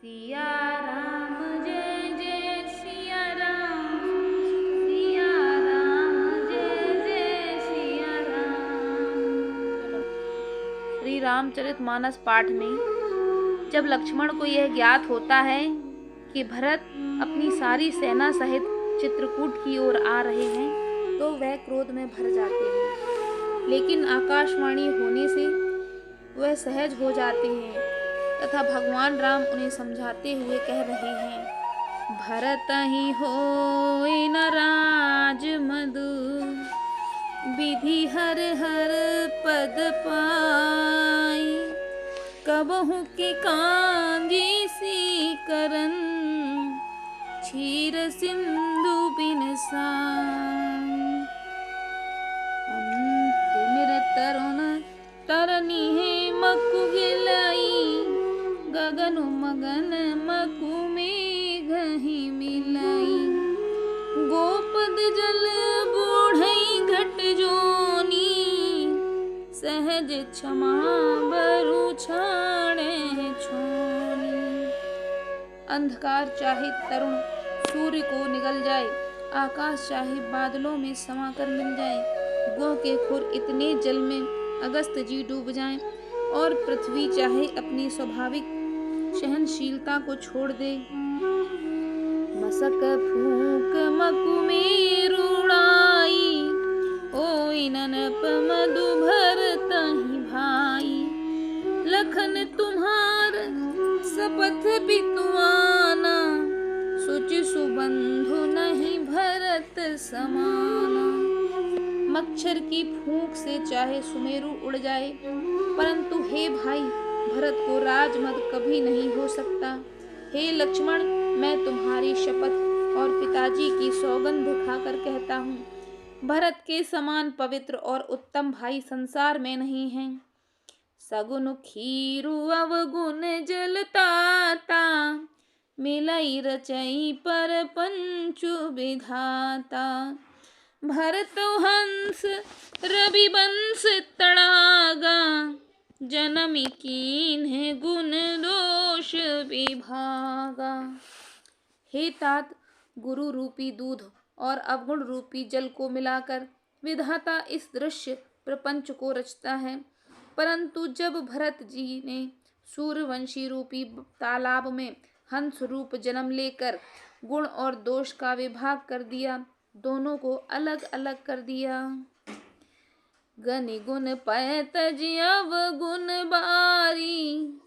सिया राम जय जय सिया राम, सिया राम जय जय सिया राम। श्री रामचरितमानस पाठ में जब लक्ष्मण को यह ज्ञात होता है कि भरत अपनी सारी सेना सहित चित्रकूट की ओर आ रहे हैं, तो वह क्रोध में भर जाते हैं। लेकिन आकाशवाणी होने से वह सहज हो जाते हैं तथा भगवान राम उन्हें समझाते हुए कह रहे हैं, भरत ही होय न राज मधु, विधि हर हर पद पाई, कबहु की कांजी सी करन, क्षीर सिंधु बिन साई। तिमिर तरुण तरनी है मकु गिलाई, गगन मगन मकु मेघहि मिलाई, गोपद जल बूढ़ई घट जोनी, सहज क्षमा बरु छाड़े छोनी। अंधकार चाहे तरुण सूर्य को निगल जाए, आकाश चाहे बादलों में समा कर मिल जाए, गो के खुर इतने जल में अगस्त जी डूब जाएं, और पृथ्वी चाहे अपनी स्वाभाविक सहनशीलता को छोड़ दे, मसक फूक मकु मेरुड़ाई, ओई ननप मधु भरतहि भाई, लखन तुम्हार सपथ बितुआना, सुचि सुबंधु नहीं भरत समाना। मच्छर की फूंक से चाहे सुमेरु उड़ जाए, परंतु हे भाई भरत को राजमद कभी नहीं हो सकता। हे लक्ष्मण, मैं तुम्हारी शपथ और पिताजी की सौगंध खाकर कहता हूँ, भरत के समान पवित्र और उत्तम भाई संसार में नहीं हैं। सगुन खीरु अवगुण जलताता, मिलई रचई पर पंचु विधाता, भरत हंस रवि वंश तड़ागा, जनमी कीन्ह गुण दोष विभागा। हे तात, गुरु रूपी दूध और अवगुण रूपी जल को मिलाकर विधाता इस दृश्य प्रपंच को रचता है, परंतु जब भरत जी ने सूर्यवंशी रूपी तालाब में हंस रूप जन्म लेकर गुण और दोष का विभाग कर दिया, दोनों को अलग अलग कर दिया। गनि गुण पय तजि अवगुण बारी,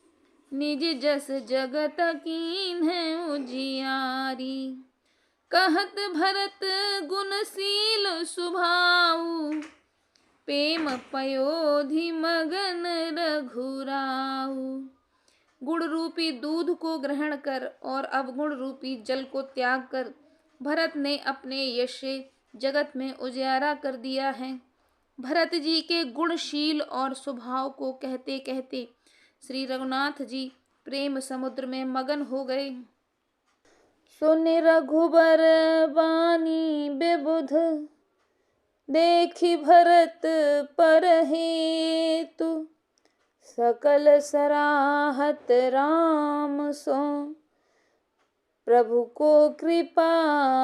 निज जस जगत कीन्ह उजियारी, कहत भरत गुणशील सुभाऊ, प्रेम पयोधि मगन रघुराऊ। गुण रूपी दूध को ग्रहण कर और अवगुण रूपी जल को त्याग कर भरत ने अपने यश से जगत में उजियारा कर दिया है। भरत जी के गुणशील और स्वभाव को कहते कहते श्री रघुनाथ जी प्रेम समुद्र में मगन हो गए। सुनि रघुबर बानी बेबुध, देखी भरत पर हेतु, सकल सराहत राम सो, प्रभु को कृपा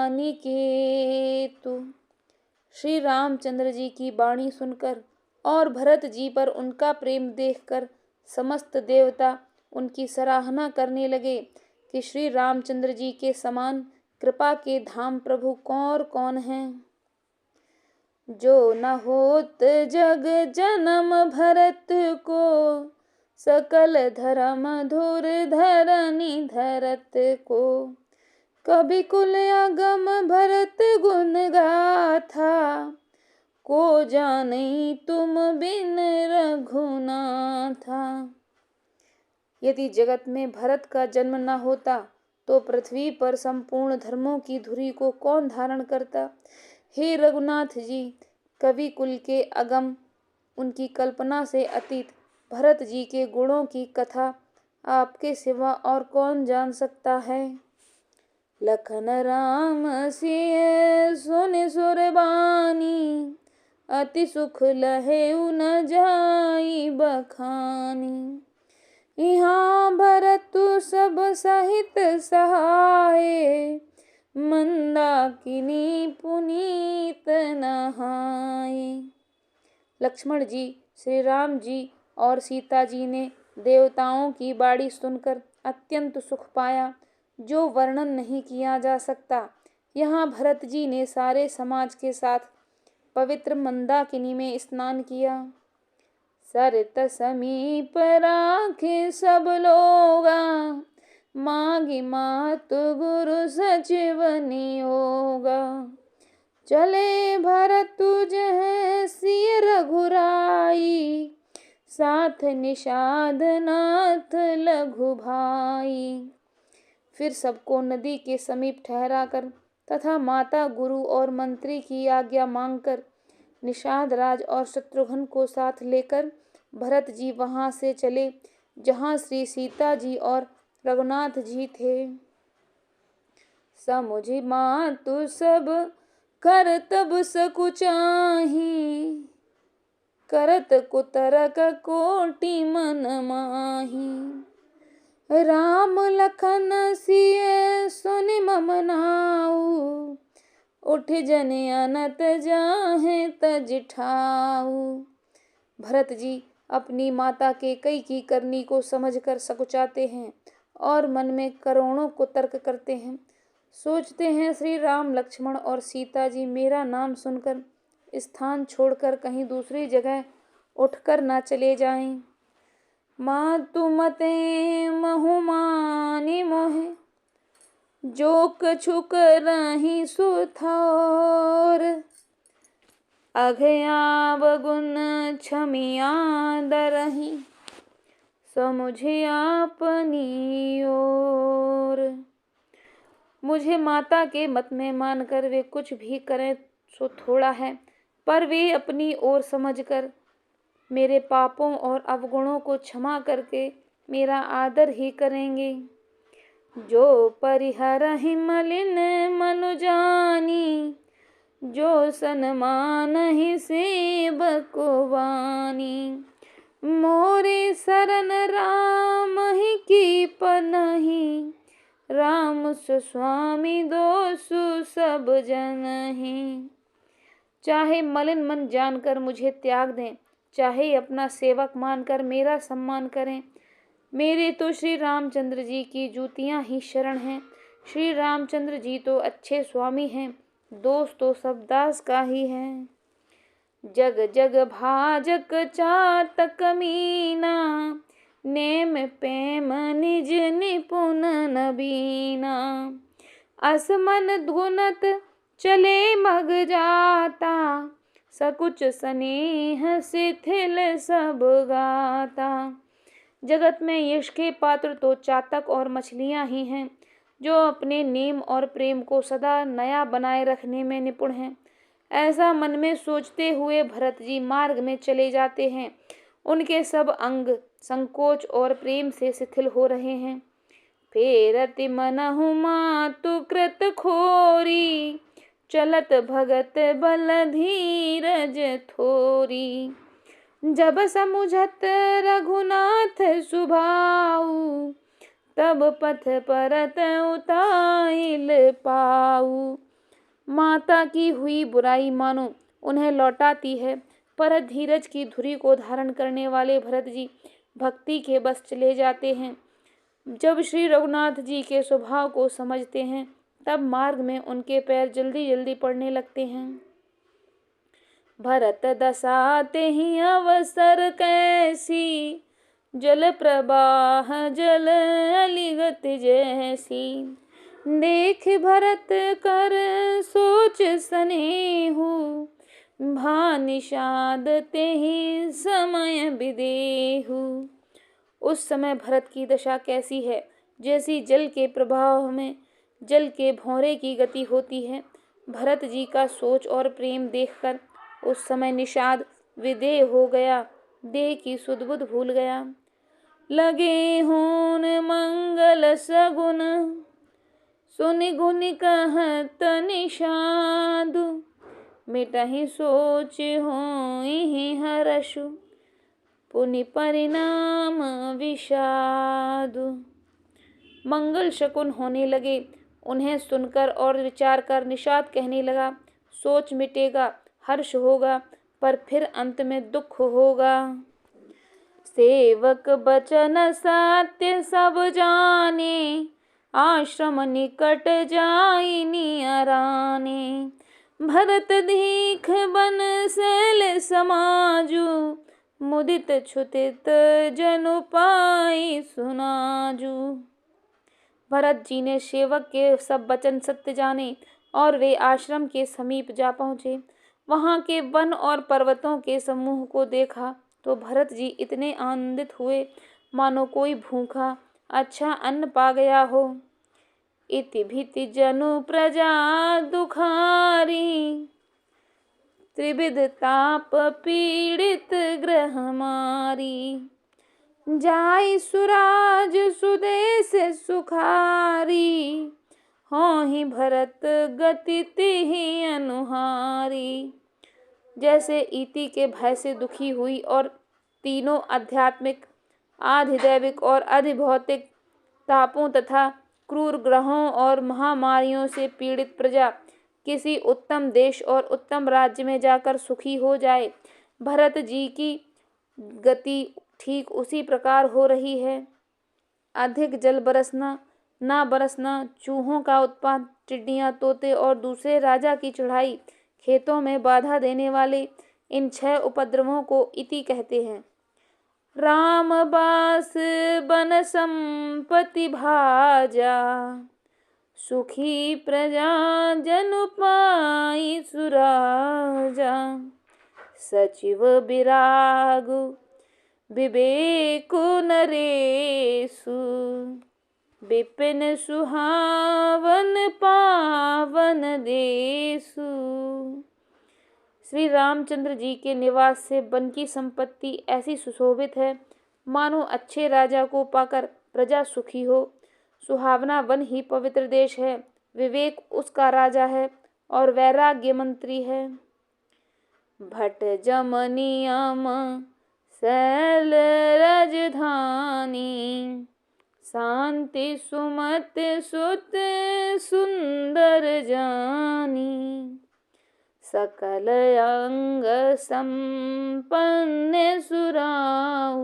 निकेतु। श्री रामचंद्र जी की वाणी सुनकर और भरत जी पर उनका प्रेम देखकर समस्त देवता उनकी सराहना करने लगे कि श्री रामचंद्र जी के समान कृपा के धाम प्रभु कौन हैं। जो न होत जग जन्म भरत को, सकल धर्म धुर धरनी धरत को, कभी कुल अगम भरत गुण गाथा, को जाने तुम बिन रघुनाथा। यदि जगत में भरत का जन्म न होता तो पृथ्वी पर संपूर्ण धर्मों की धुरी को कौन धारण करता। हे रघुनाथ जी, कवि कुल के अगम, उनकी कल्पना से अतीत भरत जी के गुणों की कथा आपके सिवा और कौन जान सकता है। लखन राम सिय सुन सुरबानी, अति सुख लहेउ न जाई बखानी, यहाँ भरत सब सहित सहाय, मंदाकिनी पुनीत नहाए। लक्ष्मण जी, श्री राम जी और सीता जी ने देवताओं की बाणी सुनकर अत्यंत सुख पाया, जो वर्णन नहीं किया जा सकता। यहाँ भरत जी ने सारे समाज के साथ पवित्र मंदाकिनी में स्नान किया। सरित समीप राखे सब लोगा, मांगी मातु गुरु सचिव नियोगा। चले भरत जह सिय रघुराई, साथ निषाद नाथ लघु भाई। फिर सबको नदी के समीप ठहरा कर तथा माता, गुरु और मंत्री की आज्ञा मांगकर निषाद राज और शत्रुघ्न को साथ लेकर भरत जी वहां से चले जहां श्री सीता जी और रघुनाथ जी थे। समुझि मातु सब कर तब सकुचाही, करत कुतरक कोटि मन माही। राम लखन सिय सुनि मम नाऊ, उठ जन अनत जाहे तज ठाऊ। भरत जी अपनी माता के कई की करनी को समझकर सकुचाते हैं और मन में करोड़ों को तर्क करते हैं। सोचते हैं श्री राम, लक्ष्मण और सीता जी मेरा नाम सुनकर स्थान छोड़कर कहीं दूसरी जगह उठकर ना चले जाएं। मातु मते महुमानी मोहे, जो कछु करहि सुथौर। अघयाव गुण क्षमिया दरहि, समुझे आपनी ओर। मुझे माता के मत में मानकर वे कुछ भी करें सो थोड़ा है, पर वे अपनी ओर समझकर मेरे पापों और अवगुणों को क्षमा करके मेरा आदर ही करेंगे। जो परिहरहि मलिन मनु जानी, जो सन्मानहि सेवक वानी। मोरे शरण राम ही की पनहि, राम स्वामी दोसु सब जनहि। चाहे मलिन मन जानकर मुझे त्याग दें, चाहे अपना सेवक मानकर मेरा सम्मान करें, मेरे तो श्री रामचंद्र जी की जूतियां ही शरण हैं। श्री रामचंद्र जी तो अच्छे स्वामी हैं, दोस्त तो सब दास का ही है। जग जग भाजक चातक मीना, नेम प्रेम निज निपुण नबीना। असमन गुणत चले मग जाता, सकुच स्नेह शिथिल सब गाता। जगत में यश के पात्र तो चातक और मछलियां ही हैं, जो अपने नेम और प्रेम को सदा नया बनाए रखने में निपुण हैं। ऐसा मन में सोचते हुए भरत जी मार्ग में चले जाते हैं। उनके सब अंग संकोच और प्रेम से शिथिल हो रहे हैं। फेरति मनहु मातु कृत खोरी, चलत भगत बल धीरज थोरी। जब समुझत रघुनाथ सुभाऊ, तब पथ परत उताइल पाऊ। माता की हुई बुराई मानो उन्हें लौटाती है, पर धीरज की धुरी को धारण करने वाले भरत जी भक्ति के बस चले जाते हैं। जब श्री रघुनाथ जी के स्वभाव को समझते हैं, तब मार्ग में उनके पैर जल्दी जल्दी पड़ने लगते हैं। भरत दसाते ही अवसर कैसी, जल प्रवाह जल अलिगत जैसी। देख भरत कर सोच स्नेहु, भा निषाद तेहि समय विदेहु। उस समय भरत की दशा कैसी है, जैसी जल के प्रभाव में जल के भौरे की गति होती है। भरत जी का सोच और प्रेम देखकर उस समय निषाद विदेह हो गया, देह की सुध बुध भूल गया। लगे होन मंगल सगुन, सुनि गुनि कहत निषादु। मिटहि सोच होइहि हरषु, पुनि परिणाम विषादु। मंगल शकुन होने लगे। उन्हें सुनकर और विचार कर निषाद कहने लगा, सोच मिटेगा, हर्ष होगा, पर फिर अंत में दुख होगा। सेवक बचन सत्य सब जाने, आश्रम निकट जाई नियराने। भरत दीख बन शैल समाजु, मुदित छुतित जनु पाई सुनाजू। भरत जी ने सेवक के सब वचन सत्य जाने और वे आश्रम के समीप जा पहुँचे। वहाँ के वन और पर्वतों के समूह को देखा तो भरत जी इतने आनंदित हुए मानो कोई भूखा अच्छा अन्न पा गया हो। इति भीति जनु प्रजा दुखारी, त्रिविध ताप पीड़ित ग्रह मारी। जाई सुराज सुदेश सुखारी, होहि भरत गति तिहि अनुहारी। जैसे इति के भय से दुखी हुई और तीनों आध्यात्मिक, आधिदैविक और अधिभौतिक तापों तथा क्रूर ग्रहों और महामारियों से पीड़ित प्रजा किसी उत्तम देश और उत्तम राज्य में जाकर सुखी हो जाए, भरत जी की गति ठीक उसी प्रकार हो रही है। अधिक जल बरसना, ना बरसना, चूहों का उत्पात, टिड्डियां, तोते और दूसरे राजा की चढ़ाई, खेतों में बाधा देने वाले इन 6 उपद्रवों को इति कहते हैं। राम बास बन संपत्ति भाजा, सुखी प्रजा जनु पाई सुराजा। सचिव विरागु विवेकु नरेशु, विपिन सुहावन पावन देशु। श्री रामचंद्र जी के निवास से वन की संपत्ति ऐसी सुशोभित है मानो अच्छे राजा को पाकर प्रजा सुखी हो। सुहावना वन ही पवित्र देश है, विवेक उसका राजा है और वैराग्य मंत्री है। भट जम नियम शैल राजधानी, शांति सुमत सुत सुंदर जानी। सकल अंग संपन्न सुराऊ,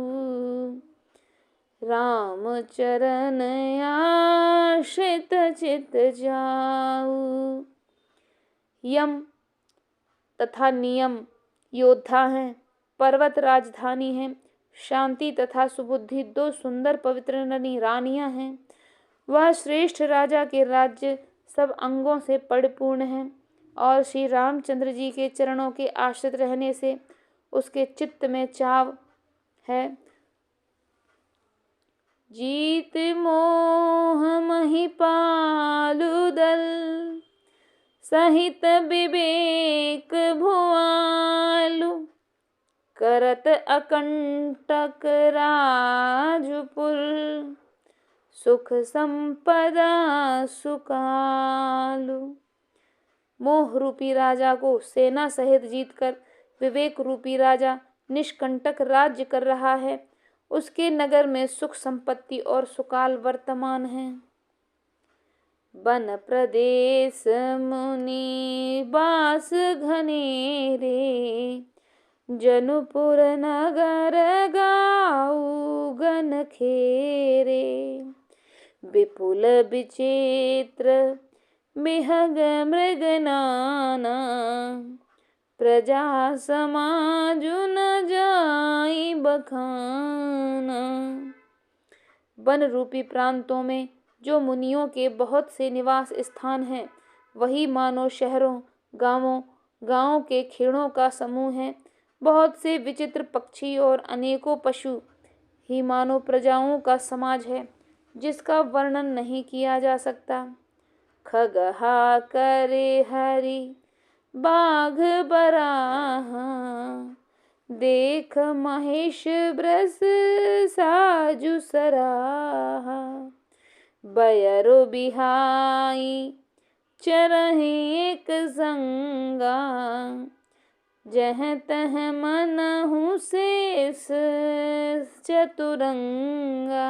राम चरण आश्रित चित जाऊ। यम तथा नियम योद्धा हैं, पर्वत राजधानी है, शांति तथा सुबुद्धि 2 सुंदर पवित्र रानियां हैं। वह श्रेष्ठ राजा के राज्य सब अंगों से परिपूर्ण है और श्री रामचंद्र जी के चरणों के आश्रित रहने से उसके चित्त में चाव है। जीत मोह महिपालु दल, सहित विवेक भुआलु। करत अकंटक राजपुर, सुख संपदा सुकालु। मोह रूपी राजा को सेना सहित जीतकर विवेक रूपी राजा निष्कंटक राज्य कर रहा है। उसके नगर में सुख संपत्ति और सुकाल वर्तमान है। वन प्रदेश मुनि बास घनेरे, जनुपुर नगर गाऊ गन खेरे। विपुल विचित्र बिहग मृग नाना, प्रजा समाजु न जाई बखाना। वन रूपी प्रांतों में जो मुनियों के बहुत से निवास स्थान हैं, वही मानो शहरों, गांवों के खेड़ों का समूह है। बहुत से विचित्र पक्षी और अनेकों पशु ही मानो प्रजाओं का समाज है, जिसका वर्णन नहीं किया जा सकता। खगहा करे हरि बाघ बराहा, देख महेश ब्रस साजु सराहा। बयरो बिहाई चरहि एक संगा, जह तह मनहु शेष चतुरंगा।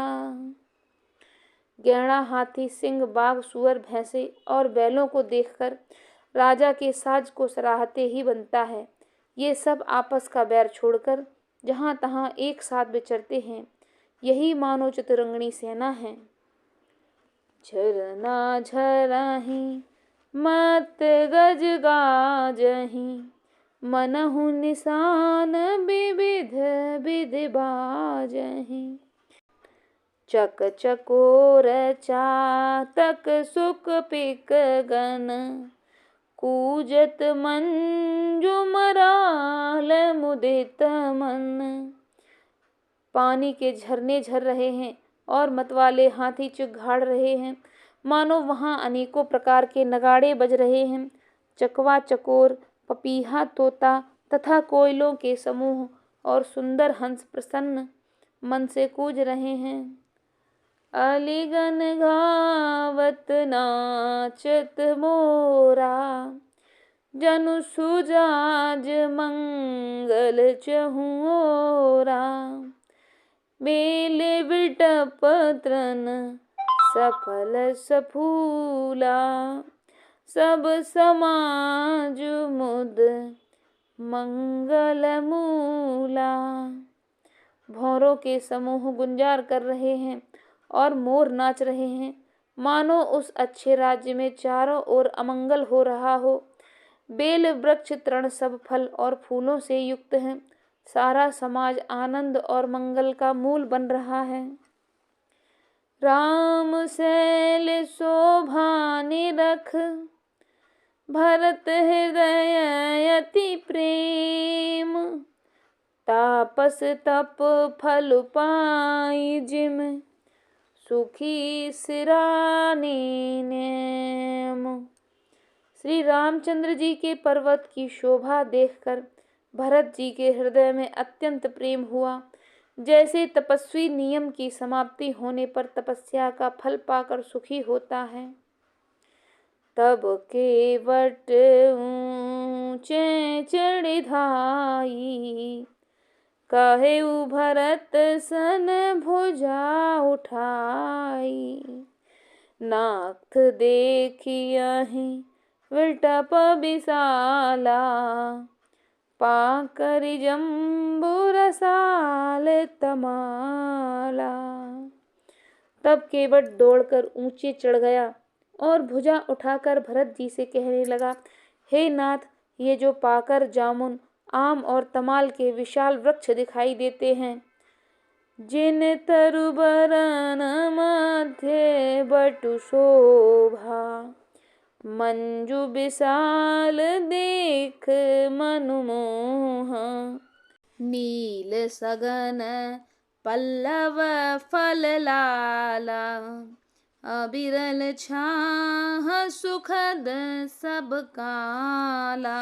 गैंडा, हाथी, सिंह, बाघ, सुअर, भैंसे और बैलों को देखकर राजा के साज को सराहते ही बनता है। ये सब आपस का बैर छोड़कर जहाँ तहाँ एक साथ विचरते हैं। यही मानो चतुरंगनी सेना है। झरना झरहि मत गज गाजहि, मनहु निशान विविध विधि बाजहि। चक चकोर चातक सुक पिक गन, कूजत मंजुमराल मुदित मन। पानी के झरने झर रहे हैं और मतवाले हाथी चिघाड़ रहे हैं। मानो वहाँ अनेकों प्रकार के नगाड़े बज रहे हैं। चकवा, चकोर, पपीहा, तोता तथा कोयलों के समूह और सुंदर हंस प्रसन्न मन से कूज रहे हैं। अलिगन गावत नाचत मोरा, जनु सुजाज मंगल चहुँ ओरा। बेल बिटप तृण सफल सफूला, सब समाज मुद मंगल मूला। भौरों के समूह गुंजार कर रहे हैं और मोर नाच रहे हैं। मानो उस अच्छे राज्य में चारों ओर अमंगल हो रहा हो। बेल वृक्ष तृण सब फल और फूलों से युक्त हैं। सारा समाज आनंद और मंगल का मूल बन रहा है। राम शैल शोभा निरख, भरत हृदय अति प्रेम। तापस तप फल पाई जिम, सुखी सिरानी नेम। श्री रामचंद्र जी के पर्वत की शोभा देखकर भरत जी के हृदय में अत्यंत प्रेम हुआ। जैसे तपस्वी नियम की समाप्ति होने पर तपस्या का फल पाकर सुखी होता है। तब केवट ऊंचे चढ़ी धाई, कहेउ भरत सन भुजा उठाई। नाथ देखियहि विटप विशाला, पाकर जम्बू रसाल तमाला। तब केवट दौड़कर ऊंचे चढ़ गया और भुजा उठाकर भरत जी से कहने लगा, हे नाथ, ये जो पाकर, जामुन, आम और तमाल के विशाल वृक्ष दिखाई देते हैं, जिन तरुबरन मध्य बटु शोभा, मंजू विशाल देख मनु मोहा। नील सगन पल्लव फल लाला, अबिरल छाह सुखद सब काला।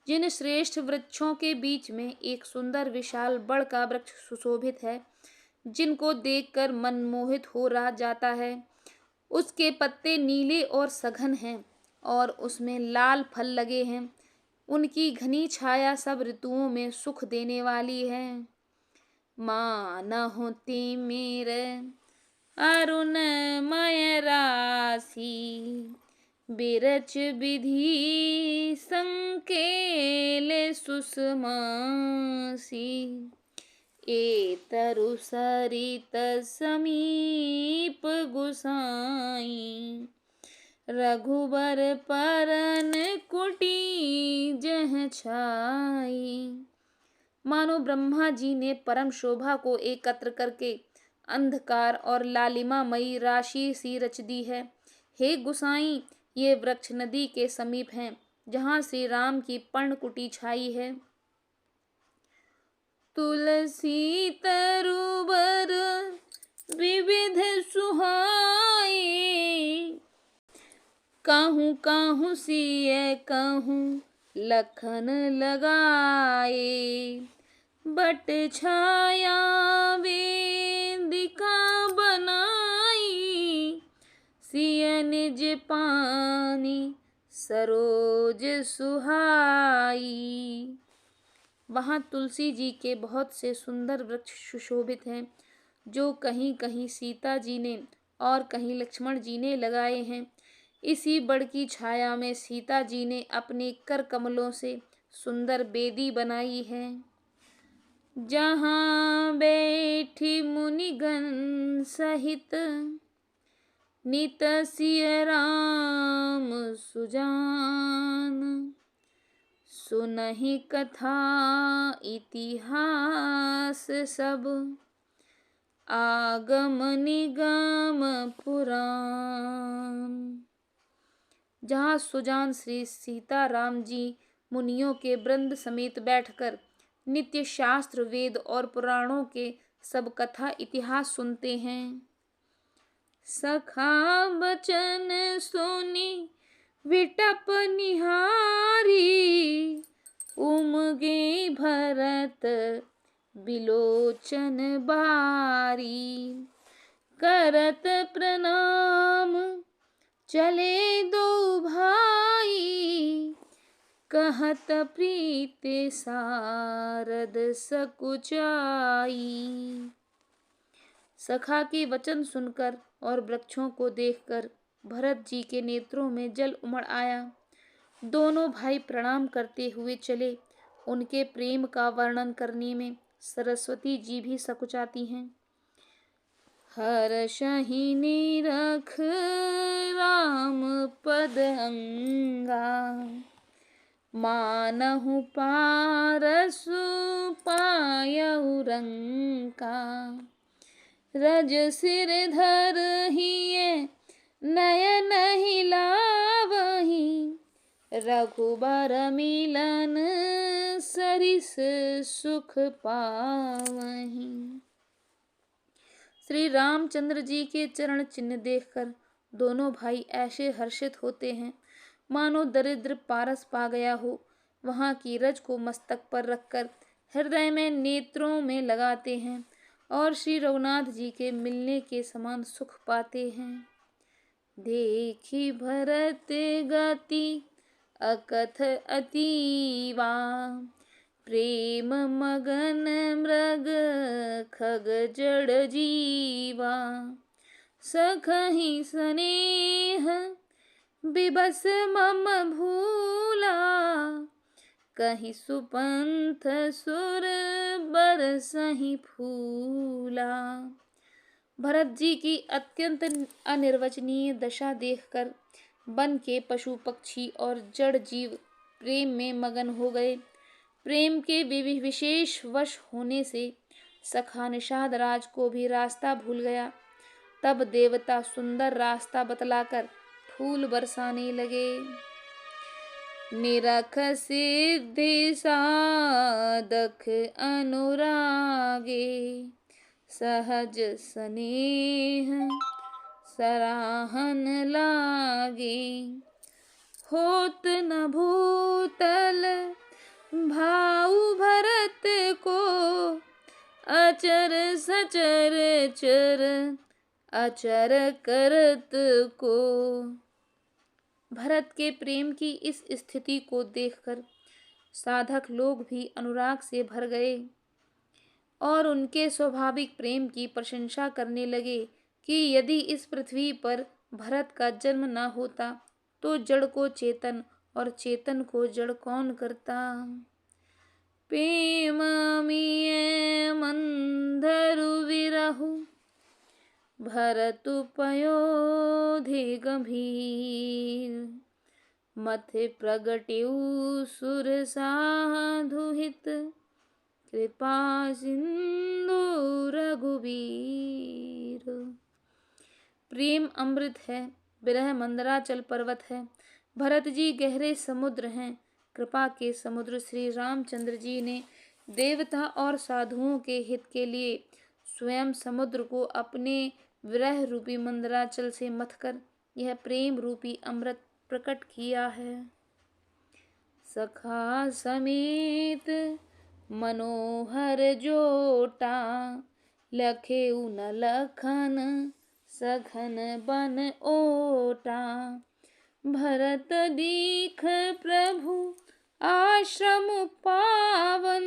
जिन श्रेष्ठ वृक्षों के बीच में एक सुंदर विशाल बड़ का वृक्ष सुशोभित है, जिनको देखकर मन मोहित हो रहा जाता है, उसके पत्ते नीले और सघन हैं और उसमें लाल फल लगे हैं। उनकी घनी छाया सब ऋतुओं में सुख देने वाली है। मानहु तिमिर अरुणमय राशि, बिरच विधि संकेल सुषमासी। एतरु सरित समीप गुसाई, रघुबर परन कुटी जह छाई। मानो ब्रह्मा जी ने परम शोभा को एकत्र करके अंधकार और लालिमामयी राशि सी रच दी है। हे गुसाई, ये वृक्ष नदी के समीप हैं, जहाँ श्री राम की पर्णकुटी छाई है। तुलसी तरुबर विविध सुहाए, काहू काहू सिय कहूँ लखन लगाए। बट छाया वेदिका बनाई, सिय निज पानी सरोज सुहाई। वहाँ तुलसी जी के बहुत से सुंदर वृक्ष सुशोभित हैं, जो कहीं कहीं सीता जी ने और कहीं लक्ष्मण जी ने लगाए हैं। इसी बड़ की छाया में सीता जी ने अपने कर कमलों से सुंदर बेदी बनाई है। जहाँ बैठी मुनिगण सहित नित सिय राम सुजान। सुनहि कथा इतिहास सब आगम निगम पुराण। जहाँ सुजान श्री सीताराम जी मुनियों के वृंद समेत बैठकर नित्य शास्त्र वेद और पुराणों के सब कथा इतिहास सुनते हैं। सखा बचन सुनी विटप निहारी। उमगे भरत बिलोचन बारी। करत प्रणाम चले दो भाई। कहत प्रीत सारद सकुचाई। सखा के वचन सुनकर और वृक्षों को देखकर भरत जी के नेत्रों में जल उमड़ आया। दोनों भाई प्रणाम करते हुए चले। उनके प्रेम का वर्णन करने में सरस्वती जी भी सकुचाती हैं। हर्षहि निरख राम पद अंगा। मानहु पारसु पायउ रंका। रज सिर धरहिए नयन हिलावहि। रघुबर मिलन सरिस सुख पावहि। श्री रामचंद्र जी के चरण चिन्ह देखकर दोनों भाई ऐसे हर्षित होते हैं मानो दरिद्र पारस पा गया हो। वहाँ की रज को मस्तक पर रखकर हृदय में नेत्रों में लगाते हैं और श्री रघुनाथ जी के मिलने के समान सुख पाते हैं। देखी भरत गति अकथ अतीवा। प्रेम मगन मृग खग जड़ जीवा। सखहि स्नेह बिबस मम भूला। कहीं सुपंथ सुर बरसहि फूला। भरत जी की अत्यंत अनिर्वचनीय दशा देखकर वन के पशु पक्षी और जड़ जीव प्रेम में मगन हो गए। प्रेम के विशेष वश होने से सखा निषाद राज को भी रास्ता भूल गया। तब देवता सुंदर रास्ता बतलाकर फूल बरसाने लगे। निरख सिद्धि साधक अनुरागे। सहज स्नेह सराहन लागे। होत न भूतल भाऊ भरत को। अचर सचर चर अचर करत को। भरत के प्रेम की इस स्थिति को देखकर साधक लोग भी अनुराग से भर गए और उनके स्वाभाविक प्रेम की प्रशंसा करने लगे कि यदि इस पृथ्वी पर भरत का जन्म न होता तो जड़ को चेतन और चेतन को जड़ कौन करता। प्रेम मिये मंधरु विरहु। भरतु पयोधि गंभीर। मथे प्रगट्यु सुर साधु हित। कृपा सिंधु रघुबीर। प्रेम अमृत है, विरह मंदराचल पर्वत है। भरत जी गहरे समुद्र हैं। कृपा के समुद्र श्री रामचंद्र जी ने देवता और साधुओं के हित के लिए स्वयं समुद्र को अपने विरह रूपी मंदराचल से मथकर यह प्रेम रूपी अमृत प्रकट किया है। सखा समेत मनोहर जोटा। लखेउ न लखन सघन बन ओटा। भरत दीख प्रभु आश्रम पावन,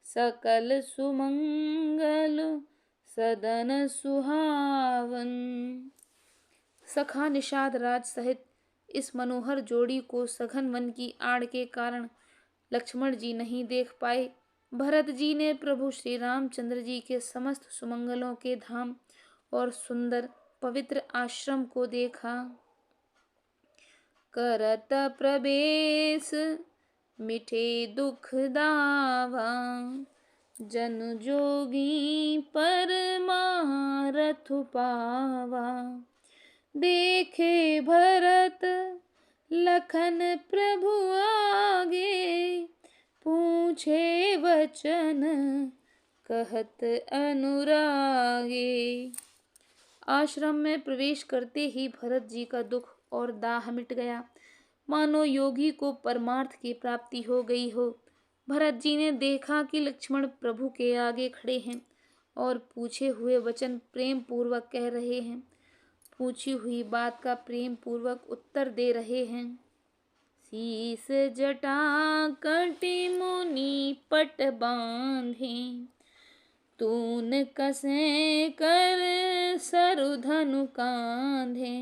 सकल सुमंगल सदन सुहावन। सखा निषाद राज सहित इस मनोहर जोड़ी को सघन वन की आड़ के कारण लक्ष्मण जी नहीं देख पाए। भरत जी ने प्रभु श्री रामचंद्र जी के समस्त सुमंगलों के धाम और सुंदर पवित्र आश्रम को देखा। करत प्रवेश मिठे दुख दावा, जन जोगी परमारथ पावा। देखे भरत लखन प्रभु आगे, पूछे वचन कहत अनुरागे। आश्रम में प्रवेश करते ही भरत जी का दुख और दाह मिट गया, मानो योगी को परमार्थ की प्राप्ति हो गई हो। भरत जी ने देखा कि लक्ष्मण प्रभु के आगे खड़े हैं और पूछे हुए वचन प्रेम पूर्वक कह रहे हैं, पूछी हुई बात का प्रेम पूर्वक उत्तर दे रहे हैं। शीस जटा कटि मुनि पट बांधे, तून कसे कर सरुधनु कांधे।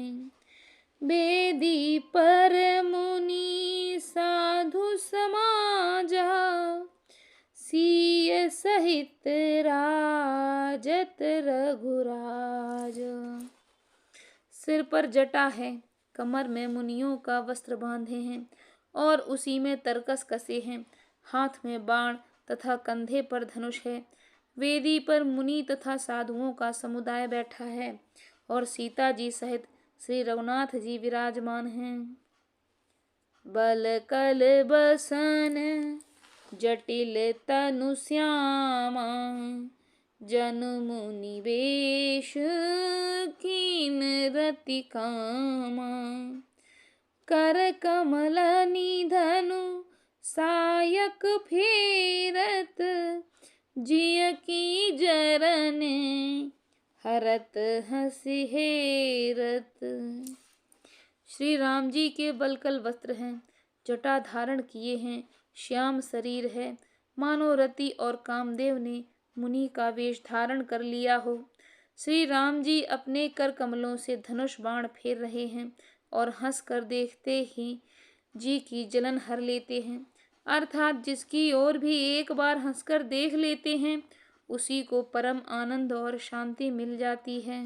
बेदी पर मुनि साधु समाजा, सिय सहित राजत रघुराज। सिर पर जटा है, कमर में मुनियों का वस्त्र बांधे हैं और उसी में तरकस कसे हैं। हाथ में बाण तथा कंधे पर धनुष है। वेदी पर मुनि तथा साधुओं का समुदाय बैठा है और सीता जी सहित श्री रघुनाथ जी विराजमान हैं। बल कल बसन जटिल तनु श्यामा, जन मुनि वेश कीन रति कामा। कर कमल निधनु सायक फेरत, जिय की जरने हरत हंसी हेरत। श्री राम जी के बलकल वस्त्र हैं, जटा धारण किए हैं, श्याम शरीर है, मानो रति और कामदेव ने मुनि का वेश धारण कर लिया हो। श्री राम जी अपने कर कमलों से धनुष बाण फेर रहे हैं और हंसकर देखते ही जी की जलन हर लेते हैं, अर्थात जिसकी ओर भी एक बार हंसकर देख लेते हैं उसी को परम आनंद और शांति मिल जाती है।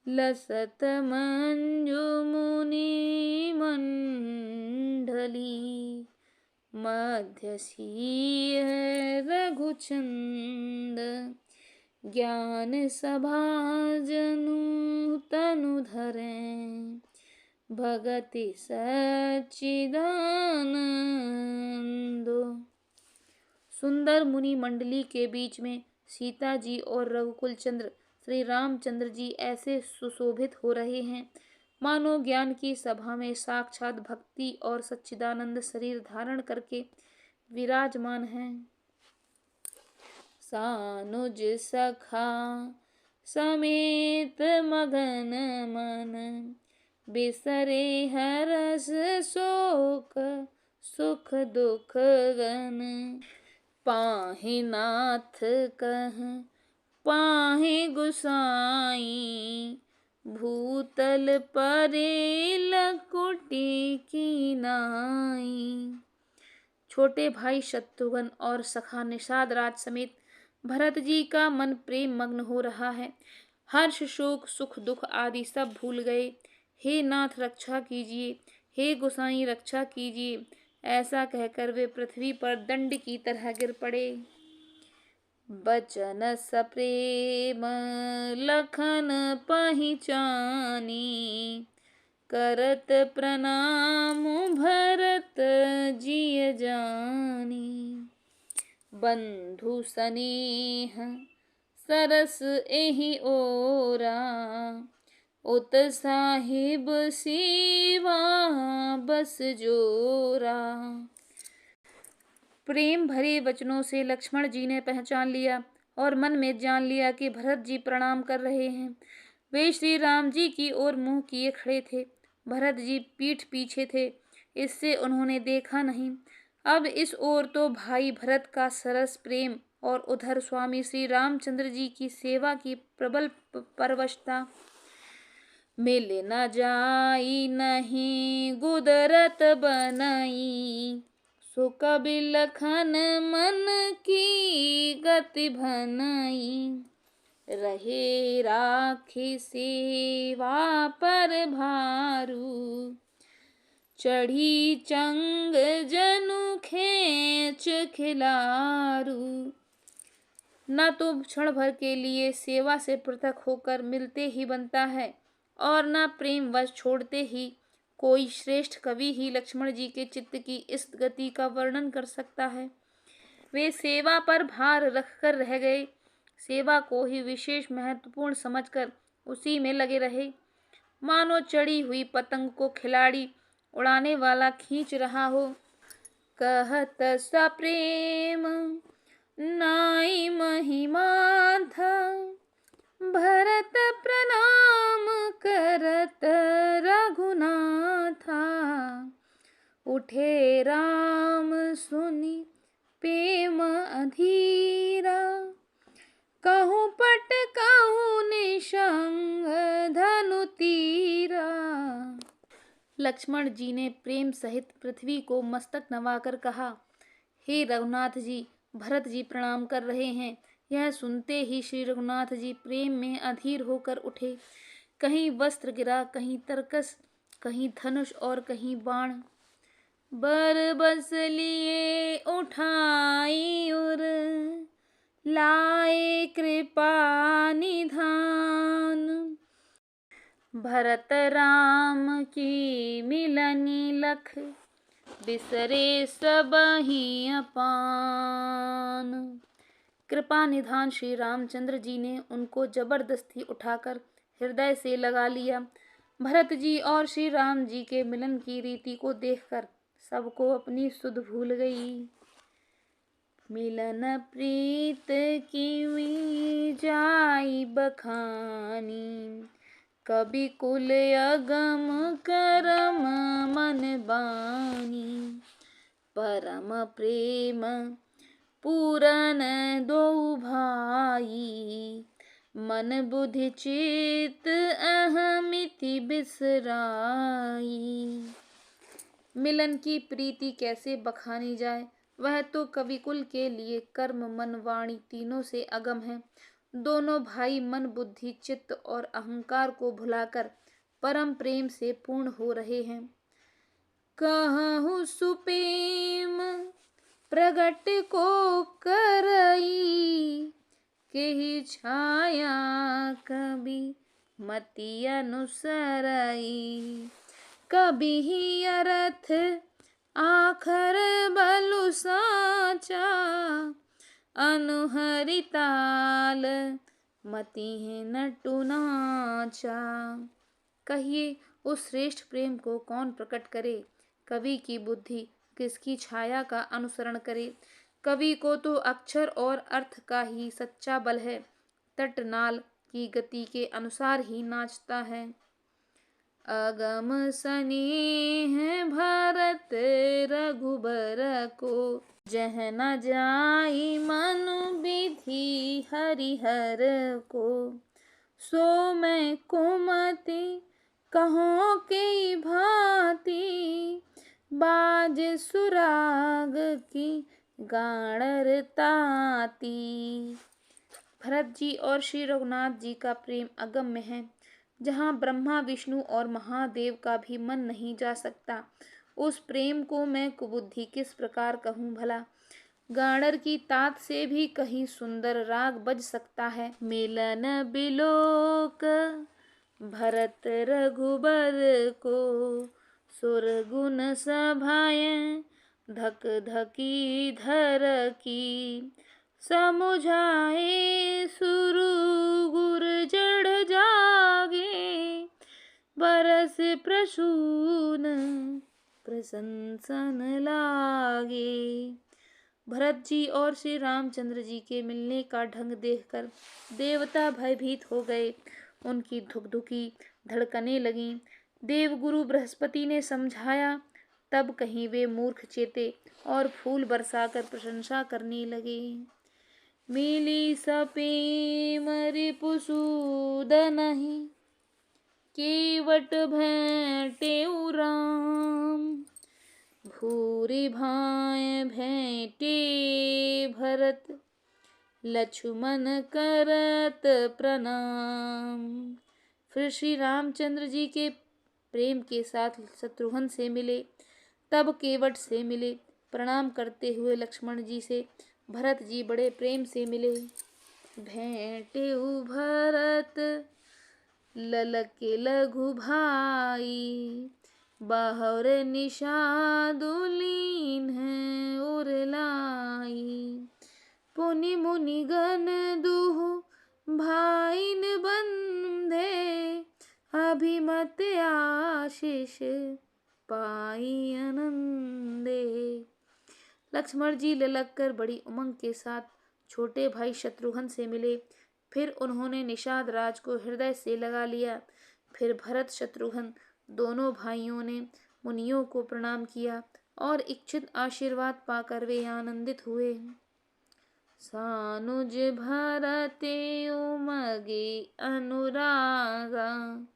लसत मंजु मुनि मंडली, मध्य सिंह रघुचंद। ज्ञान सभा जनु तनु धरें, भगति सच्चिदानंदो। सुंदर मुनि मंडली के बीच में सीता जी और रघुकुल चंद्र श्री रामचंद्र जी ऐसे सुशोभित हो रहे हैं मानो ज्ञान की सभा में साक्षात भक्ति और सच्चिदानंद शरीर धारण करके विराजमान हैं। सानुज सखा समेत मगन मन, बिसरे हरस शोक सुख दुख गन। पाहि नाथ कह पाहि गुसाई, भूतल परे लकुटी की नाई। छोटे भाई शत्रुघ्न और सखा निषाद राज समेत भरत जी का मन प्रेम मग्न हो रहा है। हर्ष शोक सुख दुख आदि सब भूल गए। हे नाथ रक्षा कीजिए, हे गोसाई रक्षा कीजिए, ऐसा कहकर वे पृथ्वी पर दंड की तरह गिर पड़े। बचन सप्रेम लखन पहिचानी, करत प्रणाम भरत जिय जानी। बंधु स्नेह सरस एहि ओरा, उत साहिब सेवा बस जोरा। प्रेम भरे वचनों से लक्ष्मण जी ने पहचान लिया और मन में जान लिया कि भरत जी प्रणाम कर रहे हैं। वे श्री राम जी की ओर मुंह किए खड़े थे भरत जी पीठ पीछे थे, इससे उन्होंने देखा नहीं। अब इस ओर तो भाई भरत का सरस प्रेम और उधर स्वामी श्री रामचंद्र जी की सेवा की प्रबल परवशता। मिल न जाई नहीं गुदरत बनई, सो कबि लखन मन की गति भनई। रहे राखी सेवा पर भारू, चढ़ी चंग जनु खेच खिलारू। न तो क्षण भर के लिए सेवा से पृथक होकर मिलते ही बनता है और न प्रेम वश छोड़ते ही। कोई श्रेष्ठ कवि ही लक्ष्मण जी के चित्त की इस गति का वर्णन कर सकता है। वे सेवा पर भार रखकर रह गए, सेवा को ही विशेष महत्वपूर्ण समझकर उसी में लगे रहे, मानो चढ़ी हुई पतंग को खिलाड़ी उड़ाने वाला खींच रहा हो। कहत सप्रेम नाई महिमा था, भरत प्रणाम करत रघुनाथा। उठे राम सुनी प्रेम अधीरा, कहूँ पट कहूँ निशंग धनु तीरा। लक्ष्मण जी ने प्रेम सहित पृथ्वी को मस्तक नवाकर कहा, हे रघुनाथ जी, भरत जी प्रणाम कर रहे हैं। यह सुनते ही श्री रघुनाथ जी प्रेम में अधीर होकर उठे। कहीं वस्त्र गिरा, कहीं तरकस, कहीं धनुष और कहीं बाण। बर बस लिए उठाई उर, लाए कृपा निधान। भरत राम की मिलनी लख, बिसरे सबहि अपान। कृपा निधान श्री रामचंद्र जी ने उनको जबरदस्ती उठाकर हृदय से लगा लिया। भरत जी और श्री राम जी के मिलन की रीति को देखकर सबको अपनी सुध भूल गई। मिलन प्रीत की जाई बखानी, कवि कुल अगम करम मन बानी। परम प्रेम पूरन दो भाई, मन बुद्धि चित अहमिति बिसराई। मिलन की प्रीति कैसे बखानी जाए, वह तो कविकुल के लिए कर्म मन वाणी तीनों से अगम है। दोनों भाई मन बुद्धि चित्त और अहंकार को भुलाकर परम प्रेम से पूर्ण हो रहे हैं। कहूँ सुप्रेम प्रगट को करई, केहि छाया कवि मति अनुसरई। कभी ही अर्थ आखर बलु साचा, अनुहरि ताल मति नटु नाचा। कहिए उस श्रेष्ठ प्रेम को कौन प्रकट करे, कवि की बुद्धि किसकी छाया का अनुसरण करे। कवि को तो अक्षर और अर्थ का ही सच्चा बल है, तटनाल की गति के अनुसार ही नाचता है। अगम स्नेह भरत रघुबर को, जह न जाई मनु विधि हरिहर को। सो मैं कुमति कहूँ की भांति, बाज सुराग की गाणर ताती। भरत जी और श्री रघुनाथ जी का प्रेम अगम्य है, जहाँ ब्रह्मा विष्णु और महादेव का भी मन नहीं जा सकता। उस प्रेम को मैं कुबुद्धि किस प्रकार कहूँ भला। गाणर की तात से भी कहीं सुंदर राग बज सकता है। मिलन बिलोक भरत रघुबर को, सुर गुण सभाएं धक धकी धर की। समुझाए सुरु गुर जड़ जागे, बरस प्रसून प्रशंसन लागे। भरत जी और श्री रामचंद्र जी के मिलने का ढंग देखकर देवता भयभीत हो गए। उनकी धुकधुकी धड़कने लगीं, देवगुरु बृहस्पति ने समझाया, तब कहीं वे मूर्ख चेते और फूल बरसाकर प्रशंसा करने लगे। मिली सपेम रिपुसूदनहि, केवट भेंटे राम। भूरि भाय भेंटे भरत, लक्ष्मण करत प्रणाम। फिर श्री रामचंद्र जी के प्रेम के साथ शत्रुघ्न से मिले, तब केवट से मिले, प्रणाम करते हुए लक्ष्मण जी से, भरत जी बड़े प्रेम से मिले। भेंटे भरत ललके लघु भाई, बाहर निषादुलीन है उरलाई। पुनि मुनि गण दुहु भाईन बंधे, अभिमत आशीष पाई आनंदे। लक्ष्मण जी ललक कर बड़ी उमंग के साथ छोटे भाई शत्रुघ्न से मिले। फिर उन्होंने निषाद राज को हृदय से लगा लिया। फिर भरत शत्रुघ्न दोनों भाइयों ने मुनियों को प्रणाम किया और इच्छित आशीर्वाद पाकर वे आनंदित हुए। सानुज भरते उमगे अनुरागा,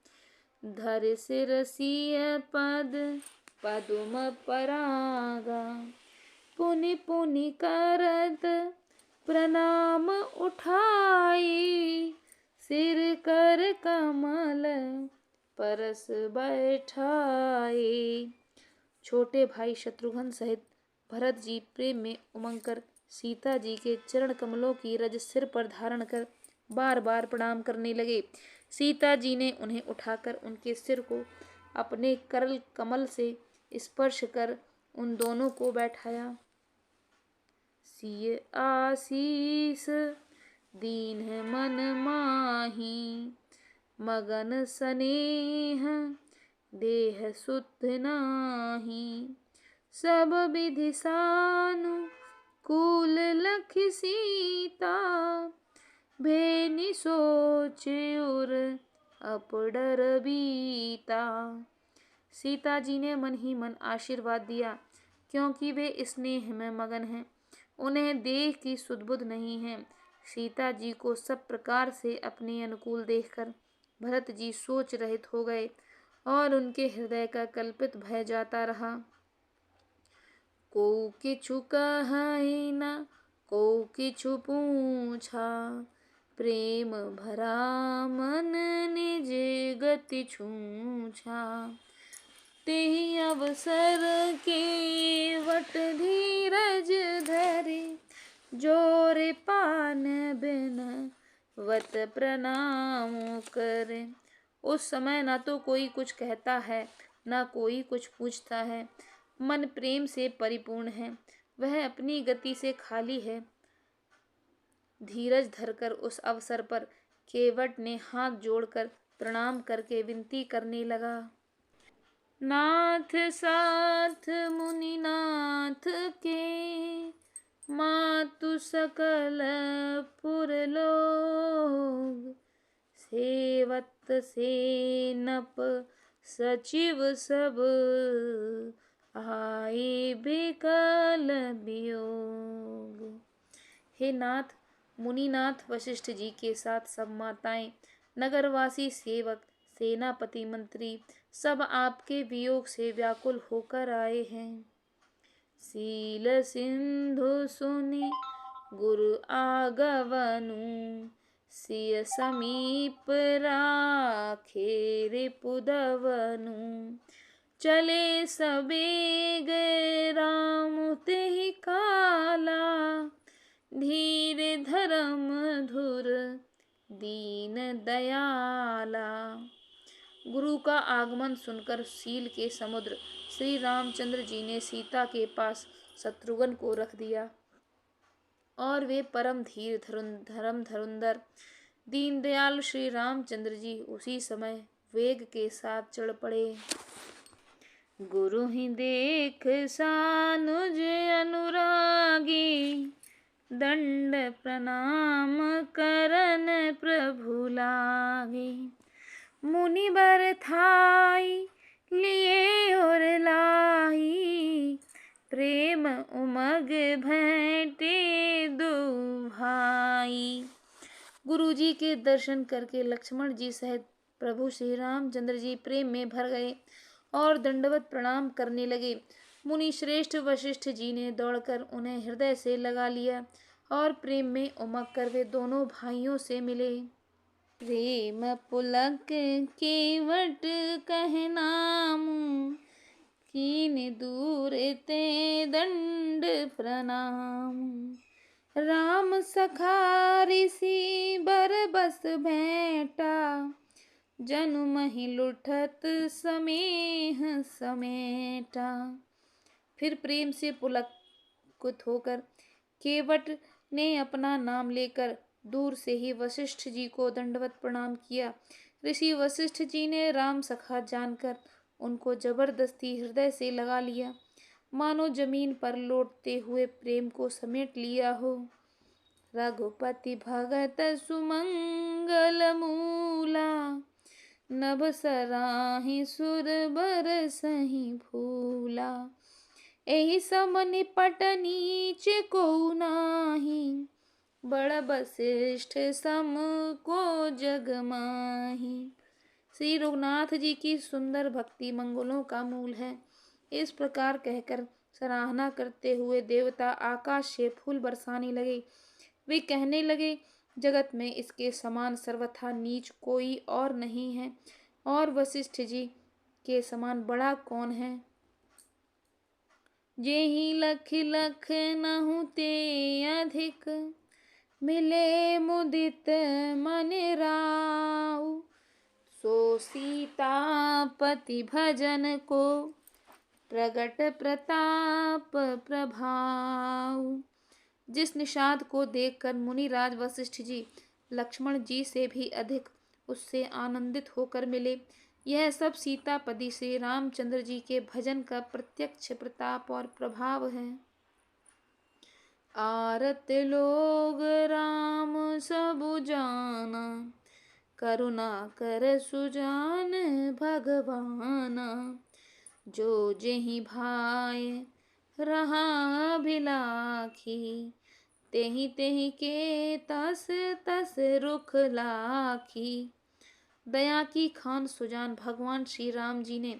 धर शिरसिय पद पदुम परागा। पुनि पुनि करत प्रणाम उठाई, सिर कर कमल परस बैठाई। छोटे भाई शत्रुघ्न सहित भरत जी प्रेम में उमंग कर सीता जी के चरण कमलों की रज सिर पर धारण कर बार बार प्रणाम करने लगे। सीता जी ने उन्हें उठाकर उनके सिर को अपने करल कमल से स्पर्श कर उन दोनों को बैठाया। सिय आशीष दीन है मन माही, मगन स्नेह देह सुध नाही। सब विधि सानुकूल लखि सीता, भेनि सोच उर अपडर बीता। सीता जी ने मन ही मन आशीर्वाद दिया, क्योंकि वे स्नेह में मगन हैं, उन्हें देह की सुध-बुध नहीं है। सीता जी को सब प्रकार से अपने अनुकूल देखकर भरत जी सोच रहित हो गए और उनके हृदय का कल्पित भय जाता रहा। को किछु कहै न को किछु पूछा, प्रेम भरा मन निज गति छूछा। तेहि अवसर केवट धीरज धरि, जोर पान बिनवत प्रणाम करे। उस समय न तो कोई कुछ कहता है, न कोई कुछ पूछता है। मन प्रेम से परिपूर्ण है, वह अपनी गति से खाली है। धीरज धरकर उस अवसर पर केवट ने हाथ जोड़कर प्रणाम करके विनती करने लगा। नाथ साथ मुनिनाथ के, मातु सकल पुर लोग। सेवत सेनप सचिव सब, आए बिकल वियोग। हे नाथ, मुनिनाथ वशिष्ठ जी के साथ सब माताएं, नगरवासी सेवक, सेनापति मंत्री सब आपके वियोग से व्याकुल होकर आए हैं। सील सिंधु सुनि गुरु आगवनु, सिय समीप राखे रिपुदवनु। चले सबेग राम तेहि काला, धीर धर्म धुर दीन दयाला। गुरु का आगमन सुनकर सील के समुद्र श्री रामचंद्र जी ने सीता के पास शत्रुघ्न को रख दिया और वे परम धीर धर्म धुरंधर दीनदयाल श्री रामचंद्र जी उसी समय वेग के साथ चढ़ पड़े। गुरु ही देख सानुज अनुरागी, दंड प्रणाम करन प्रभु लागे। मुनि बर थाई लिए और लाई, प्रेम उमग भेंटे दो भाई। गुरुजी के दर्शन करके लक्ष्मण जी सहित प्रभु श्री रामचंद्र जी प्रेम में भर गए और दंडवत प्रणाम करने लगे। मुनि श्रेष्ठ वशिष्ठ जी ने दौड़कर उन्हें हृदय से लगा लिया और प्रेम में उमग कर वे दोनों भाइयों से मिले। प्रेम पुलक केवट कह नामु, कीन दूर ते दंड प्रणाम। राम सखा ऋषि बर बस भेंटा, जनु महि लुठत समेह समेटा। फिर प्रेम से पुलकित होकर केवट ने अपना नाम लेकर दूर से ही वशिष्ठ जी को दंडवत प्रणाम किया। ऋषि वशिष्ठ जी ने राम सखा जानकर उनको जबरदस्ती हृदय से लगा लिया, मानो जमीन पर लौटते हुए प्रेम को समेट लिया हो। रघुपति भगत सुमंगल मूला, नभ सराहि सुर बर सही भूला। एहि सम निपट नीच को नाही, बड़ वशिष्ठ सम को जग माही। श्री रघुनाथ जी की सुंदर भक्ति मंगलों का मूल है। इस प्रकार कहकर सराहना करते हुए देवता आकाश से फूल बरसाने लगे। वे कहने लगे, जगत में इसके समान सर्वथा नीच कोई और नहीं है, और वशिष्ठ जी के समान बड़ा कौन है। जेहि लख लख नहु ते अधिक, मिले मुदित मन राउ। सो सीतापति भजन को, प्रगट प्रताप प्रभाव। जिस निषाद को देखकर मुनिराज वशिष्ठ जी लक्ष्मण जी से भी अधिक उससे आनंदित होकर मिले, यह सब सीतापति श्री रामचंद्र जी के भजन का प्रत्यक्ष प्रताप और प्रभाव है। आरत लोग राम सबु जाना, करुणा कर सुजान भगवाना। जो जेहि भाय रहा भिलाखी, तेहि तेहि के तस तस रुख लाखी। दया की खान सुजान भगवान श्री राम जी ने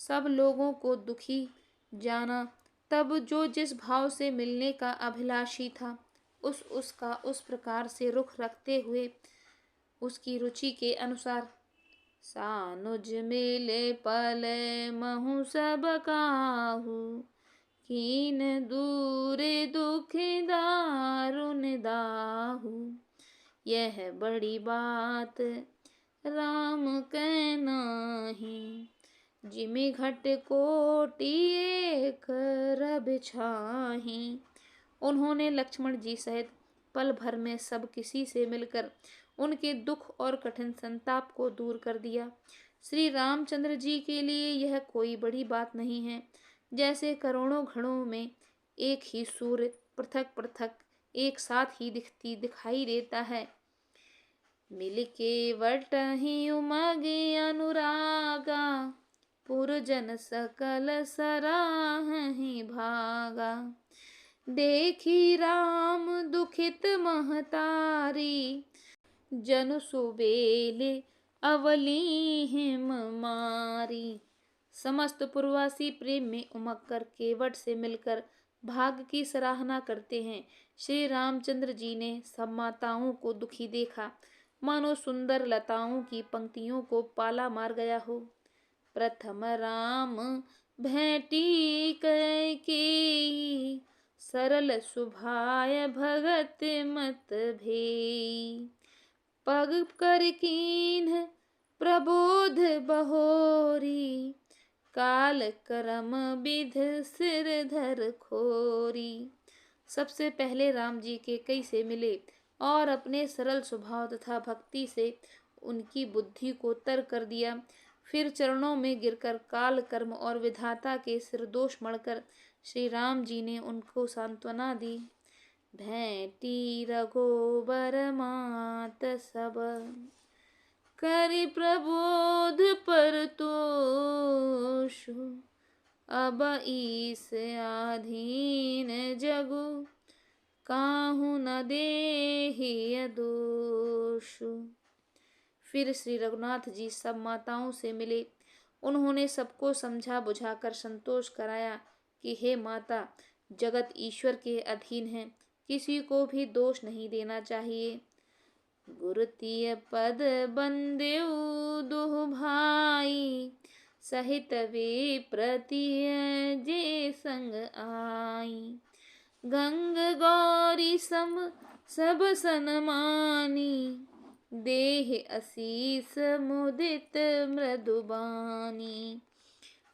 सब लोगों को दुखी जाना, तब जो जिस भाव से मिलने का अभिलाषी था उसका उस प्रकार से रुख रखते हुए उसकी रुचि के अनुसार सानुज मिले पल महु सब काहू, कीन दूर दुख दारुन दाहू। यह बड़ी बात राम कह नाही, जिमि घट कोटि एक रब छाही। उन्होंने लक्ष्मण जी सहित पल भर में सब किसी से मिलकर उनके दुख और कठिन संताप को दूर कर दिया। श्री रामचंद्र जी के लिए यह कोई बड़ी बात नहीं है। जैसे करोड़ों घड़ों में एक ही सूर्य पृथक पृथक एक साथ ही दिखाई देता है। मिलके वटहि उमगे अनुरागा, पुरजन सकल सराहहि भागा। देखी राम दुखित महतारी, जनु सुबेले अवली हिम मारी। समस्त पूर्ववासी प्रेम में उमग कर केवट से मिलकर भाग्य की सराहना करते हैं। श्री रामचंद्र जी ने सब माताओं को दुखी देखा, मानो सुंदर लताओं की पंक्तियों को पाला मार गया हो। प्रथम राम भेंटी कैकेयी, सरल सुभाय भगत मत भेई। पग कर कीन्ह प्रबोध बहोरी, काल करम विध सिर धर खोरी। सबसे पहले राम जी के कई से मिले और अपने सरल स्वभाव तथा भक्ति से उनकी बुद्धि को तर कर दिया। फिर चरणों में गिरकर काल कर्म और विधाता के सिर दोष मढ़कर श्री राम जी ने उनको सांत्वना दी। भेंटी रघुबर मात सब, करि प्रबोध पर तो अब ईस आधीन जगु, काहू न देहि दोषु। फिर श्री रघुनाथ जी सब माताओं से मिले। उन्होंने सबको समझा बुझाकर संतोष कराया कि हे माता, जगत ईश्वर के अधीन है, किसी को भी दोष नहीं देना चाहिए। गुरुतीय पद बंदेउ दुह भाई, सहित वे प्रतिय जे संग आई। गंग गौरी सम सब सनमानी, देह असीस मुदित मृदुबानी।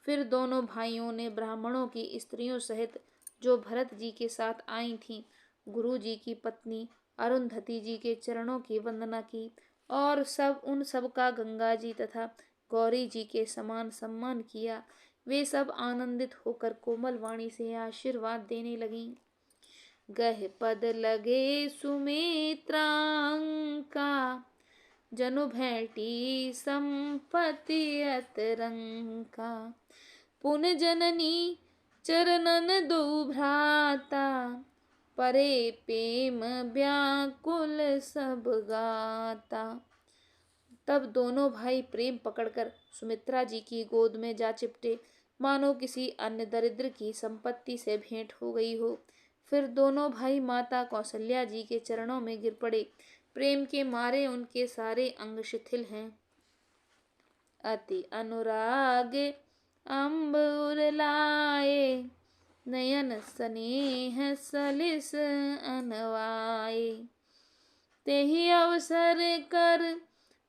फिर दोनों भाइयों ने ब्राह्मणों की स्त्रियों सहित जो भरत जी के साथ आई थीं, गुरु जी की पत्नी अरुंधति जी के चरणों की वंदना की और उन सब का गंगा जी तथा गौरी जी के समान सम्मान किया। वे सब आनंदित होकर कोमल वाणी से आशीर्वाद देने लगीं। गह पद लगे सुमित्रांका, जनु भेटी संपत्ति अतरंका। पुन जननी चरणन दो भ्राता, परे प्रेम व्याकुल सब गाता। तब दोनों भाई प्रेम पकड़कर सुमित्रा जी की गोद में जा चिपटे, मानो किसी अन्य दरिद्र की संपत्ति से भेंट हो गई हो। फिर दोनों भाई माता कौशल्या जी के चरणों में गिर पड़े। प्रेम के मारे उनके सारे अंग शिथिल हैं। अति अनुराग अंबुर लाए, नयन स्नेह सलिस अनवाए। तेहि अवसर कर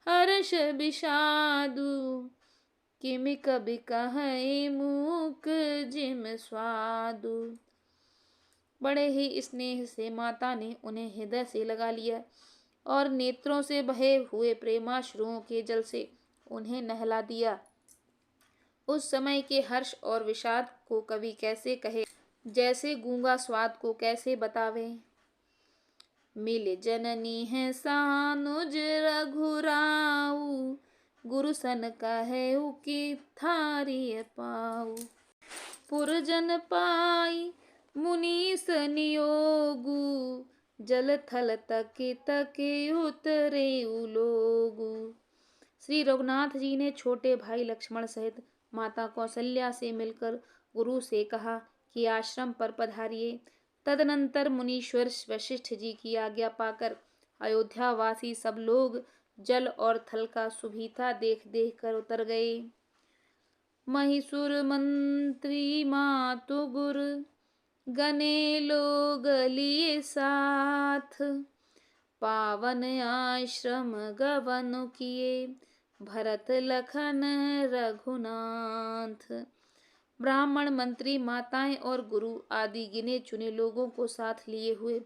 हर्ष विषादु, किमि कबि कहै मूक जिम स्वादु। बड़े ही स्नेह से माता ने उन्हें हृदय से लगा लिया और नेत्रों से बहे हुए प्रेमाश्रुओं के जल से उन्हें नहला दिया। उस समय के हर्ष और विषाद को कवि कैसे कहे, जैसे गूंगा स्वाद को कैसे बतावे। मिल जननी है सानुज रघुराऊ, गुरु सन कहेउ कि थारी पाऊ। पुरजन पाई मुनीस नियोगु, जल थल तके तके उतरे उलोगु। श्री रघुनाथ जी ने छोटे भाई लक्ष्मण सहित माता कौशल्या से मिलकर गुरु से कहा कि आश्रम पर पधारिए। तदनंतर मुनीश्वर वशिष्ठ जी की आज्ञा पाकर अयोध्यावासी सब लोग जल और थल का सुभीता देख देख कर उतर गए। महिषुर मंत्री मातु गुर, गने लोग लिए साथ। पावन आश्रम गवन किए, भरत लखन रघुनाथ। ब्राह्मण, मंत्री, माताएं और गुरु आदि गिने चुने लोगों को साथ लिए हुए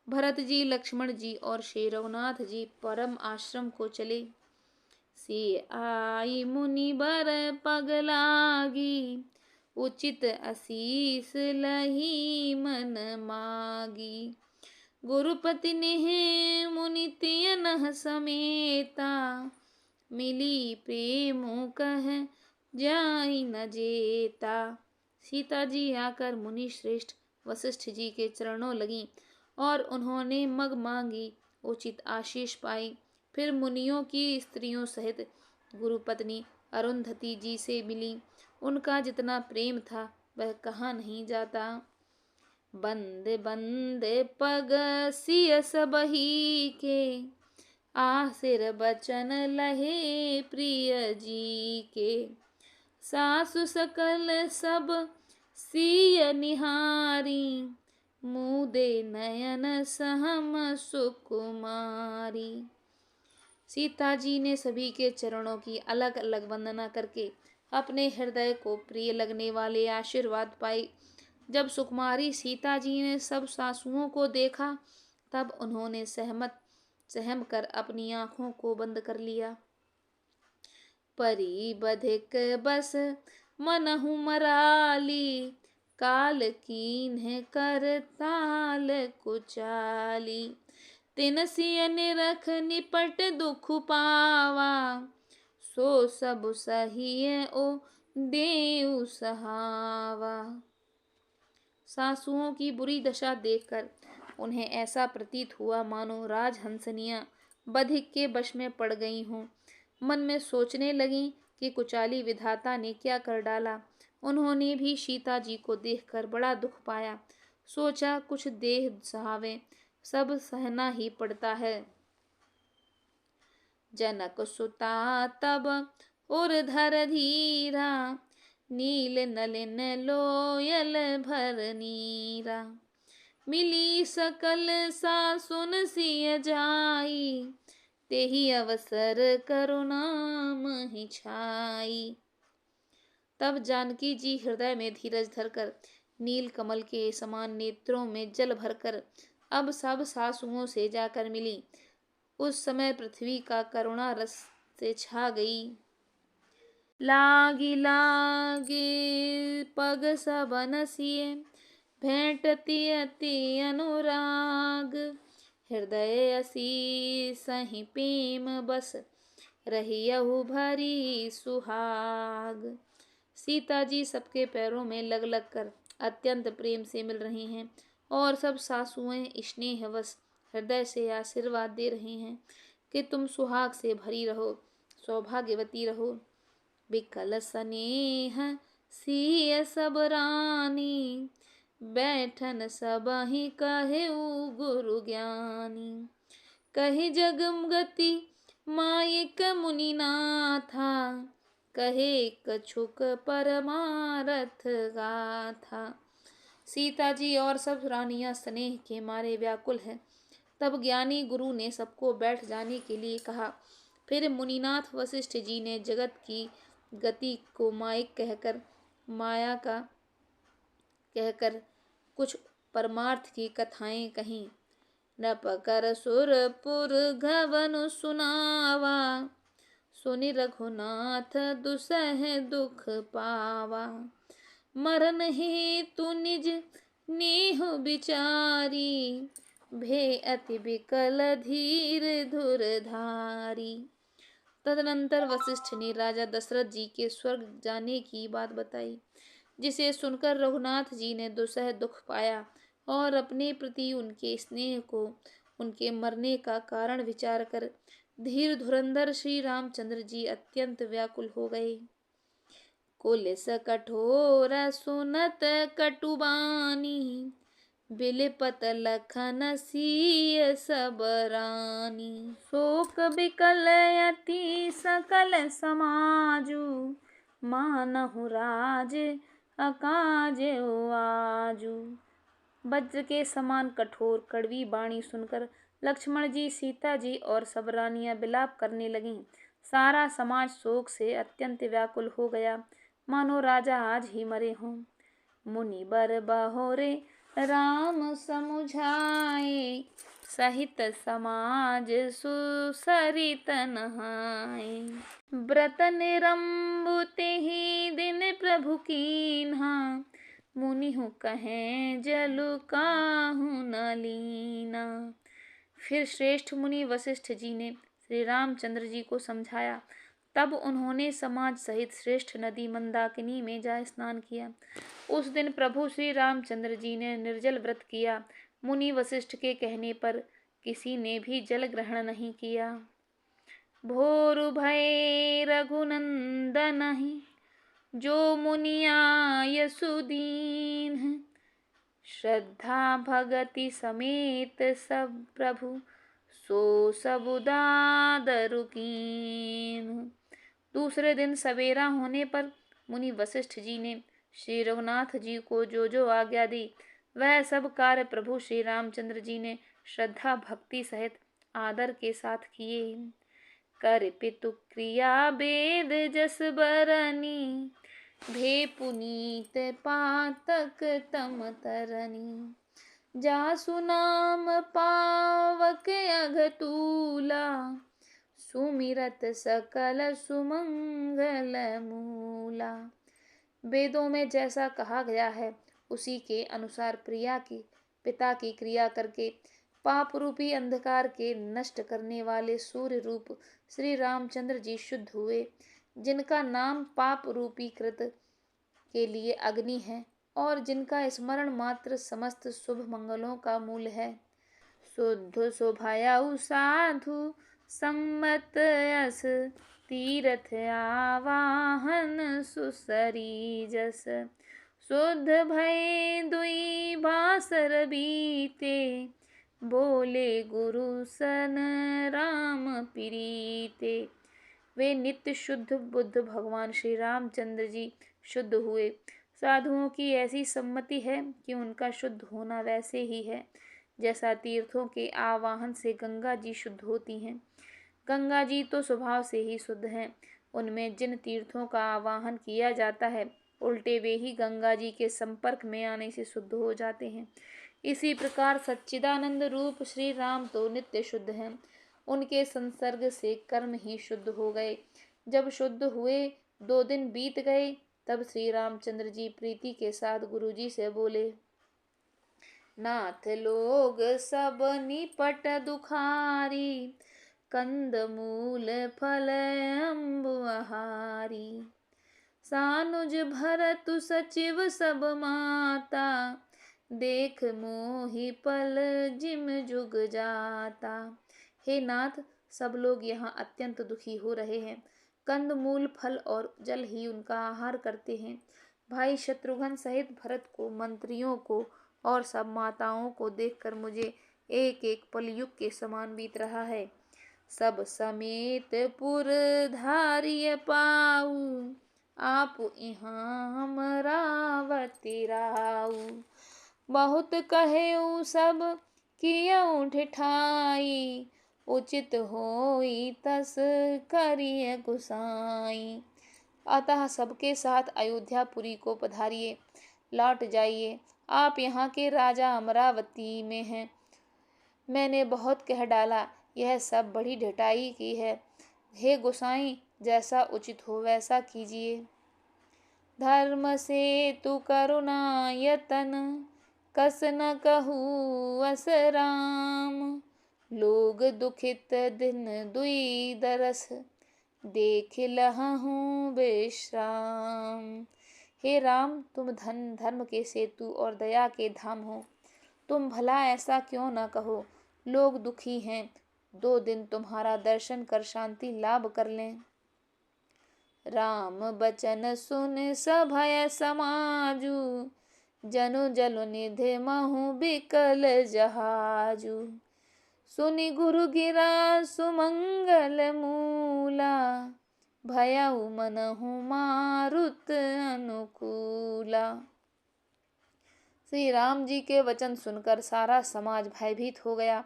भरत जी, लक्ष्मण जी और श्री रघुनाथ जी परम आश्रम को चले। सी आई मुनि बर पग लागी, उचित असीस लही मन मागी। गुरुपति नेह मुनि तियनह समेता, मिली प्रेम कह जाई न जेता। सीता जी आकर मुनि श्रेष्ठ वशिष्ठ जी के चरणों लगी और उन्होंने मग मांगी, उचित आशीष पाई। फिर मुनियों की स्त्रियों सहित गुरुपत्नी अरुंधति जी से मिली। उनका जितना प्रेम था वह कहा नहीं जाता। बंदे बंदे पग सिय सबही के, आसिर बचन लहे प्रिय जी के। सासु सकल सब सिय निहारी, मुदे नयन सहम सुकुमारी। सीता जी ने सभी के चरणों की अलग अलग वंदना करके अपने हृदय को प्रिय लगने वाले आशीर्वाद पाए। जब सुकुमारी सीता जी ने सब सासुओं को देखा, तब उन्होंने सहम कर अपनी आंखों को बंद कर लिया। परी बधिक बस मनहु मराली, काल कीन्ह कर ताल कुचाली। तिन सिय निरख निपट दुख पावा, सो सब सहिय ओ देउ सहावा। सासुओं की बुरी दशा देखकर उन्हें ऐसा प्रतीत हुआ मानो राजहंसनियां बधिक के वश में पड़ गई हों। मन में सोचने लगीं कि कुचाली विधाता ने क्या कर डाला। उन्होंने भी सीता जी को देखकर बड़ा दुख पाया। सोचा कुछ देह सहावे, सब सहना ही पड़ता है। जनक सुता तब उर्धर धीरा, नील नलिन लोयल भर नीरा। मिली सकल सासुन सिय जाई, तेहि अवसर करुणा महि छाई। तब जानकी जी हृदय में धीरज धरकर नील कमल के समान नेत्रों में जल भरकर अब सब सासुओं से जाकर मिली। उस समय पृथ्वी का करुणा रस से छा गई। लागी लागे पग सबन सिए, भेंटती अति अनुराग। हृदय असी सहि प्रेम बस, रहियहु भरी सुहाग। सीता जी सबके पैरों में लग लग कर अत्यंत प्रेम से मिल रही हैं और सब सासुएं स्नेहवश हृदय से आशीर्वाद दे रही हैं कि तुम सुहाग से भरी रहो, सौभाग्यवती रहो। बिकल स्नेह सिय सब रानी, बैठन सबहि कहेउ गुरु ज्ञानी। कहे जगमगति मायिक मुनिनाथा, कहे कछुक परमारथ गाथा। सीता जी और सब रानियां स्नेह के मारे व्याकुल हैं। तब ज्ञानी गुरु ने सबको बैठ जाने के लिए कहा। फिर मुनिनाथ वशिष्ठ जी ने जगत की गति को मायिक कहकर, माया का कहकर कुछ परमार्थ की कथाएं कहीं। नपकर सुरपुर घवनु सुनावा, सुनि रघुनाथ दुसह दुख पावा। मरन हेतु निज नेह बिचारी, भे अति बिकल धीर धुर धारी। तदनंतर वशिष्ठ ने राजा दशरथ जी के स्वर्ग जाने की बात बताई, जिसे सुनकर रघुनाथ जी ने दुसह दुख पाया और अपने प्रति उनके स्नेह को उनके मरने का कारण विचार कर धीर धुरंधर श्री रामचंद्र जी अत्यंत व्याकुल हो गए। कुलिस कठोर सुनत कटुबानी, बिलपत लखन सिय सब रानी। शोक बिकल अति सकल समाजु, मानहु राज अकाजेउ आजु। वज्र के समान कठोर कड़वी बाणी सुनकर लक्ष्मण जी, सीता जी और सब रानियां विलाप करने लगीं। सारा समाज शोक से अत्यंत व्याकुल हो गया, मानो राजा आज ही मरे हों। मुनि बर बहोरे राम समुझाए, सहित समाज सुसरित नहाए। व्रत निरंबु तेहि दिन प्रभु कीन्हा, मुनिहु कहें जलु काहू न लीना। फिर श्रेष्ठ मुनि वशिष्ठ जी ने श्री रामचंद्र जी को समझाया। तब उन्होंने समाज सहित श्रेष्ठ नदी मंदाकिनी में जा स्नान किया। उस दिन प्रभु श्री रामचंद्र जी ने निर्जल व्रत किया। मुनि वशिष्ठ के कहने पर किसी ने भी जल ग्रहण नहीं किया। भोरु भये रघुनंदन, जो मुनिया सुदीन। श्रद्धा भगति समेत सब प्रभु, सो सबुदादरु कीन्ह। दूसरे दिन सवेरा होने पर मुनि वशिष्ठ जी ने श्री रघुनाथ जी को जो जो आज्ञा दी, वह सब कार्य प्रभु श्री रामचंद्र जी ने श्रद्धा भक्ति सहित आदर के साथ किए। कर पितु क्रिया वेद जस बरनी, भे पुनीत पातक तम तरनी। जासु नाम पावक अघतूला, सुमिरत सकल सुमंगल मूला। वेदों में जैसा कहा गया है उसी के अनुसार प्रिया की पिता की क्रिया करके पाप रूपी अंधकार के नष्ट करने वाले सूर्य रूप श्री रामचंद्र जी शुद्ध हुए। जिनका नाम पाप रूपी कृत के लिए अग्नि है और जिनका स्मरण मात्र समस्त शुभ मंगलों का मूल है। शुद्ध शोभायु साधु सम्मत यस तीर्थ आवाहन सुसरी जस। शुद्ध भय दुई बासर बीते बोले गुरु सन राम प्रीते। वे नित्य शुद्ध बुद्ध भगवान श्री रामचंद्र जी शुद्ध हुए। साधुओं की ऐसी सम्मति है कि उनका शुद्ध होना वैसे ही है जैसा तीर्थों के आवाहन से गंगा जी शुद्ध होती हैं। गंगा जी तो स्वभाव से ही शुद्ध हैं। उनमें जिन तीर्थों का आवाहन किया जाता है उल्टे वे ही गंगा जी के संपर्क में आने से शुद्ध हो जाते हैं। इसी प्रकार सच्चिदानंद रूप श्री राम तो नित्य शुद्ध हैं। उनके संसर्ग से कर्म ही शुद्ध हो गए। जब शुद्ध हुए 2 दिन बीत गए तब श्री रामचंद्र जी प्रीति के साथ गुरु जी से बोले, नाथ लोग सब निपट दुखारी कंद मूल फल अम्बु आहारी। सानुज भरतु सचिव सब माता देख मोहि पल जिम जुग जाता। हे नाथ, सब लोग यहाँ अत्यंत दुखी हो रहे हैं। कंद मूल फल और जल ही उनका आहार करते हैं। भाई शत्रुघ्न सहित भरत को, मंत्रियों को और सब माताओं को देखकर मुझे एक एक पल युग के समान बीत रहा है। सब समेत पुर धारिय पाऊ आप यहाँ हमरावती राऊ। बहुत कहेऊ सब कियऊ ठिठाई उचित होई तस करिय गुसाई। अतः सबके साथ अयोध्यापुरी को पधारिए, लौट जाइए। आप यहाँ के राजा अमरावती में हैं। मैंने बहुत कह डाला, यह सब बड़ी ढिठाई की है। हे गोसाई, जैसा उचित हो वैसा कीजिए। धर्म से तु करुणा यतन कस न कहूँ अस राम। लोग दुखित दिन दुई दरस देख लहहूँ विश्राम। हे राम, तुम धर्म के सेतु और दया के धाम हो। तुम भला ऐसा क्यों न कहो। लोग दुखी हैं, 2 दिन तुम्हारा दर्शन कर शांति लाभ कर लें। राम बचन सुन सभय समाजू जनु जलु निधि महु बिकल जहाजू। सुनि गुरु गिरा सुमंगल मूला भयउ मनहु मारुत अनुकूला। श्री राम जी के वचन सुनकर सारा समाज भयभीत हो गया,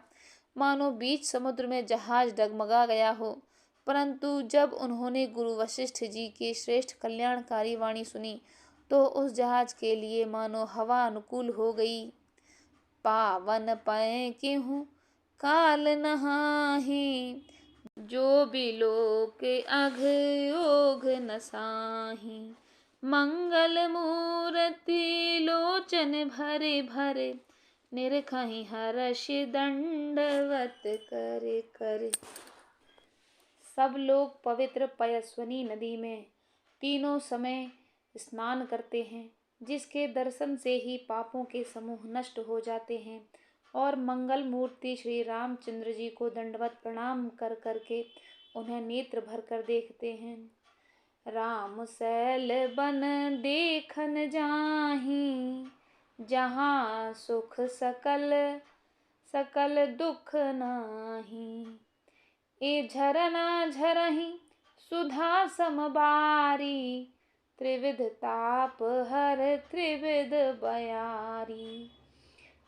मानो बीच समुद्र में जहाज डगमगा गया हो। परंतु जब उन्होंने गुरु वशिष्ठ जी की श्रेष्ठ कल्याणकारी वाणी सुनी तो उस जहाज के लिए मानो हवा अनुकूल हो गई। पावन पै केहूँ काल नहाहि जो बिलोक अघ ओघ न साहि। मंगल मूर्ति लोचन भरे भरे निरखहि हर्ष दंडवत करे करे। सब लोग पवित्र पयस्विनी नदी में तीनों समय स्नान करते हैं, जिसके दर्शन से ही पापों के समूह नष्ट हो जाते हैं और मंगल मूर्ति श्री रामचंद्र जी को दंडवत प्रणाम कर करके उन्हें नेत्र भर कर देखते हैं। राम सैल बन देखन जाहि जहाँ सुख सकल सकल दुख नाही। ए झरना झरहि सुधा समबारी त्रिविध ताप हर त्रिविध बयारी।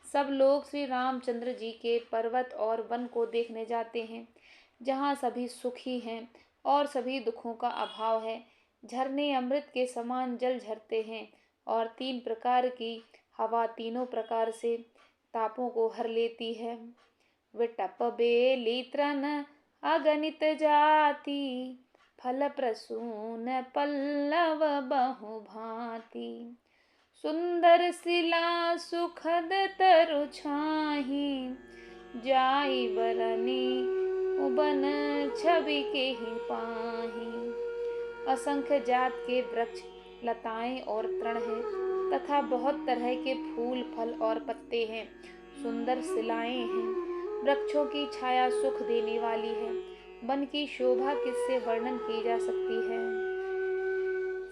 सब लोग श्री रामचंद्र जी के पर्वत और वन को देखने जाते हैं, जहाँ सभी सुखी हैं और सभी दुखों का अभाव है। झरने अमृत के समान जल झरते हैं और 3 प्रकार की हवा तीनों प्रकार से तापों को हर लेती है। विटप बेली तृण अगणित जाति फल प्रसून पल्लव बहु भांति। सुंदर शिला सुखद तरु छाही जाई बरनी उबन छवि के ही पाही। असंख्य जात के वृक्ष, लताएं और तृण हैं तथा बहुत तरह के फूल, फल और पत्ते हैं। सुंदर शिलाएं हैं। वृक्षों की छाया सुख देने वाली है। वन की शोभा किससे वर्णन की जा सकती है।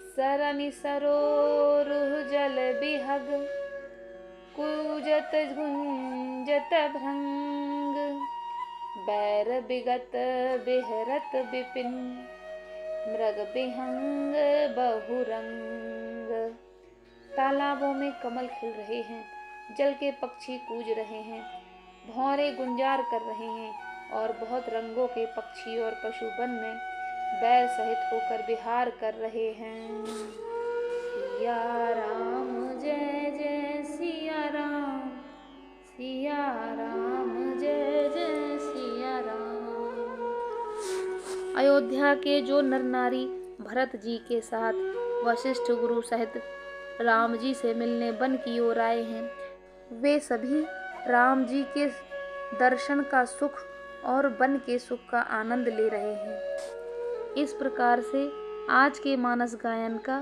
सरनि सरोरुह जल बिहग, कूजत गुंजत भृंग, बैर बिगत बिहरत बिपिन, मृग बिहंग बहुरंग। तालाबों में कमल खिल रहे हैं, जल के पक्षी कूज रहे हैं, भौरे गुंजार कर रहे हैं और बहुत रंगों के पक्षी और पशु वन में बैल सहित होकर विहार कर रहे हैं। सिया राम जय जय सिया राम, सिया राम जय जय सिया राम। अयोध्या के जो नर नारी भरत जी के साथ वशिष्ठ गुरु सहित राम जी से मिलने वन की ओर आए हैं, वे सभी राम जी के दर्शन का सुख और वन के सुख का आनंद ले रहे हैं। इस प्रकार से आज के मानस गायन का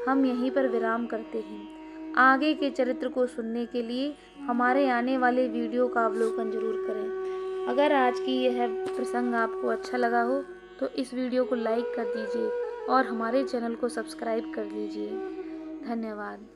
हम यहीं पर विराम करते हैं। आगे के चरित्र को सुनने के लिए हमारे आने वाले वीडियो का अवलोकन जरूर करें। अगर आज की यह प्रसंग आपको अच्छा लगा हो तो इस वीडियो को लाइक कर दीजिए और हमारे चैनल को सब्सक्राइब कर लीजिए। धन्यवाद।